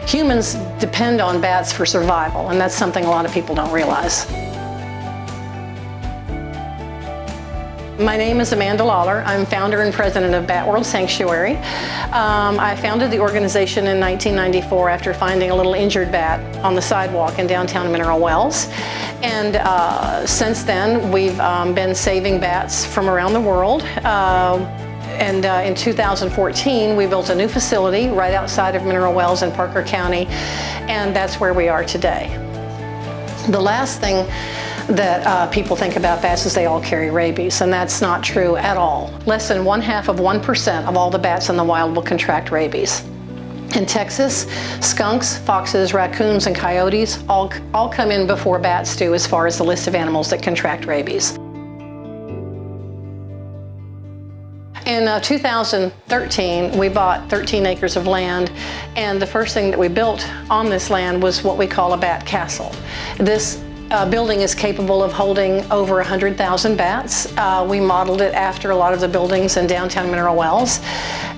Humans depend on bats for survival, and that's something a lot of people don't realize. My name is Amanda Lawler. I'm founder and president of Bat World Sanctuary. I founded the organization in 1994 after finding a little injured bat on the sidewalk in downtown Mineral Wells. And since then, we've been saving bats from around the world. In 2014, we built a new facility right outside of Mineral Wells in Parker County, and that's where we are today. The last thing that people think about bats is they all carry rabies, and that's not true at all. Less than 0.5% of all the bats in the wild will contract rabies. In Texas, skunks, foxes, raccoons, and coyotes all come in before bats do as far as the list of animals that contract rabies. In 2013, we bought 13 acres of land, and the first thing that we built on this land was what we call a bat castle. This building is capable of holding over 100,000 bats. We modeled it after a lot of the buildings in downtown Mineral Wells,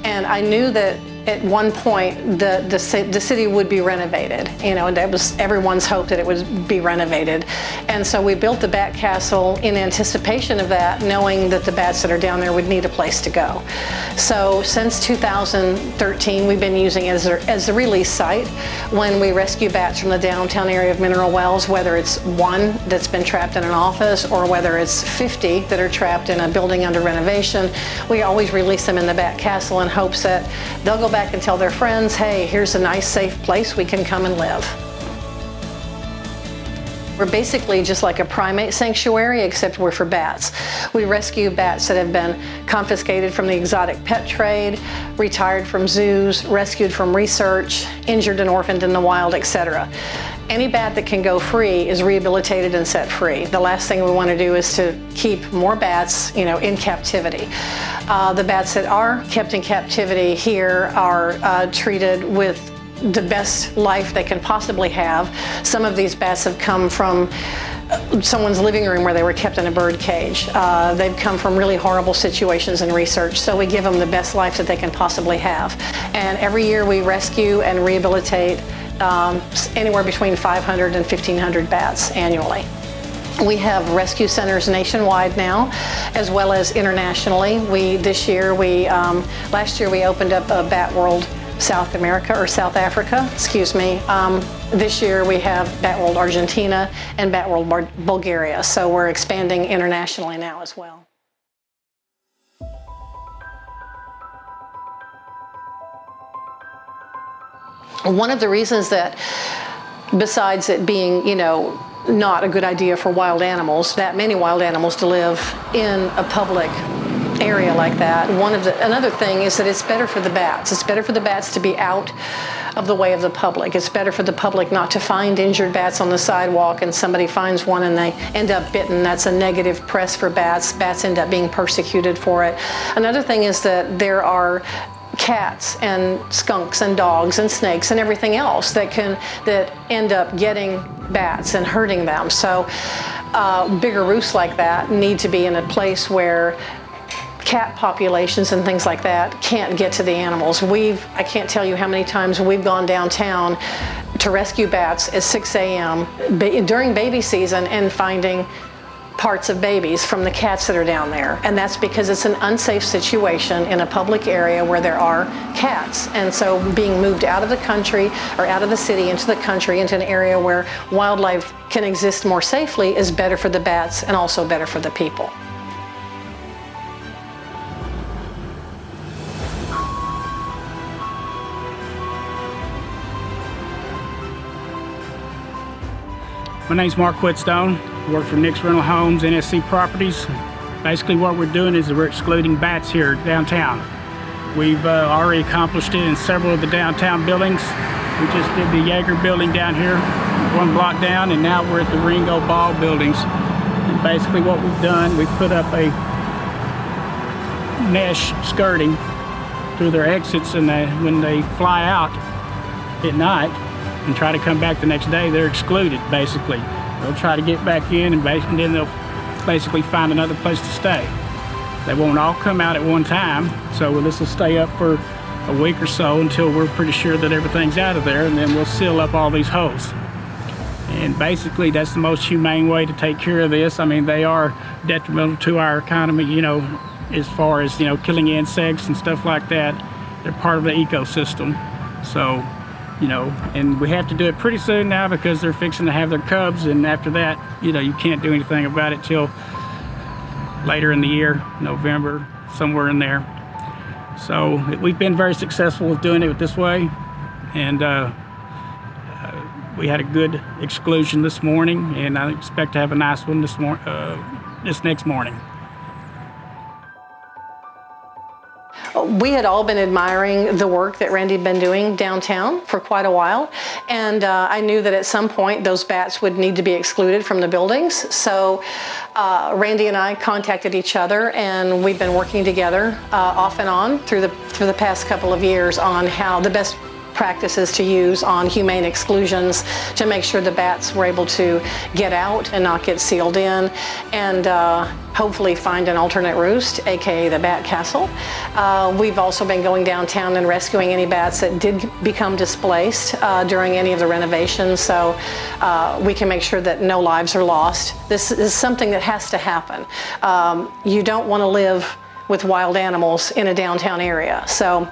and I knew that at one point the city would be renovated, and that was everyone's hope that it would be renovated. And so we built the Bat Castle in anticipation of that, knowing that the bats that are down there would need a place to go. So since 2013, we've been using it as a release site when we rescue bats from the downtown area of Mineral Wells, whether it's one that's been trapped in an office or whether it's 50 that are trapped in a building under renovation. We always release them in the Bat Castle in hopes that they'll go back and tell their friends, hey, here's a nice, safe place we can come and live. We're basically just like a primate sanctuary, except we're for bats. We rescue bats that have been confiscated from the exotic pet trade, retired from zoos, rescued from research, injured and orphaned in the wild, etc. Any bat that can go free is rehabilitated and set free. The last thing we want to do is to keep more bats, in captivity. The bats that are kept in captivity here are treated with the best life they can possibly have. Some of these bats have come from someone's living room where they were kept in a bird cage. They've come from really horrible situations in research, so we give them the best life that they can possibly have. And every year we rescue and rehabilitate anywhere between 500 and 1,500 bats annually. We have rescue centers nationwide now, as well as internationally. Last year we opened up a Bat World South Africa, excuse me. This year we have Bat World Argentina and Bat World Bulgaria, so we're expanding internationally now as well. One of the reasons that, besides it being, not a good idea for wild animals, that many wild animals, to live in a public area like that, another thing is that it's better for the bats. It's better for the bats to be out of the way of the public. It's better for the public not to find injured bats on the sidewalk and somebody finds one and they end up bitten. That's a negative press for bats. Bats end up being persecuted for it. Another thing is that there are cats and skunks and dogs and snakes and everything else that end up getting bats and hurting them. So bigger roosts like that need to be in a place where cat populations and things like that can't get to the animals. I can't tell you how many times we've gone downtown to rescue bats at 6 a.m. During baby season and finding parts of babies from the cats that are down there. And that's because it's an unsafe situation in a public area where there are cats. And so being moved out of the country or out of the city into the country, into an area where wildlife can exist more safely, is better for the bats and also better for the people. My name's Mark Whitstone. I work for Nix Rental Homes, NSC Properties. Basically what we're doing is we're excluding bats here downtown. We've already accomplished it in several of the downtown buildings. We just did the Jaeger building down here, one block down, and now we're at the Ringo Ball buildings. And basically what we've done, we've put up a mesh skirting through their exits, and when they fly out at night and try to come back the next day, they're excluded basically. They'll try to get back in and then they'll basically find another place to stay. They won't all come out at one time, so this will stay up for a week or so until we're pretty sure that everything's out of there, and then we'll seal up all these holes. And basically that's the most humane way to take care of this. I mean, they are detrimental to our economy, you know, as far as, you know, killing insects and stuff like that. They're part of the ecosystem. So, you know, and we have to do it pretty soon now because they're fixing to have their cubs, and after that, you know, you can't do anything about it till later in the year, November, somewhere in there. So we've been very successful with doing it this way, and we had a good exclusion this morning, and I expect to have a nice one this next morning. We had all been admiring the work that Randy had been doing downtown for quite a while, and I knew that at some point those bats would need to be excluded from the buildings. So Randy and I contacted each other, and we've been working together off and on through the past couple of years on how the best practices to use on humane exclusions to make sure the bats were able to get out and not get sealed in, and hopefully find an alternate roost, aka the bat castle. We've also been going downtown and rescuing any bats that did become displaced during any of the renovations, so we can make sure that no lives are lost. This is something that has to happen. You don't want to live with wild animals in a downtown area, so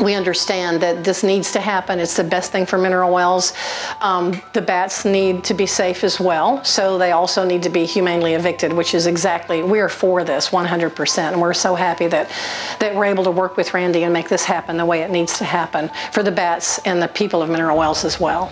we understand that this needs to happen. It's the best thing for mineral wells. The bats need to be safe as well, so they also need to be humanely evicted, which is exactly, we are for this 100%, and we're so happy that we're able to work with Randy and make this happen the way it needs to happen for the bats and the people of mineral wells as well.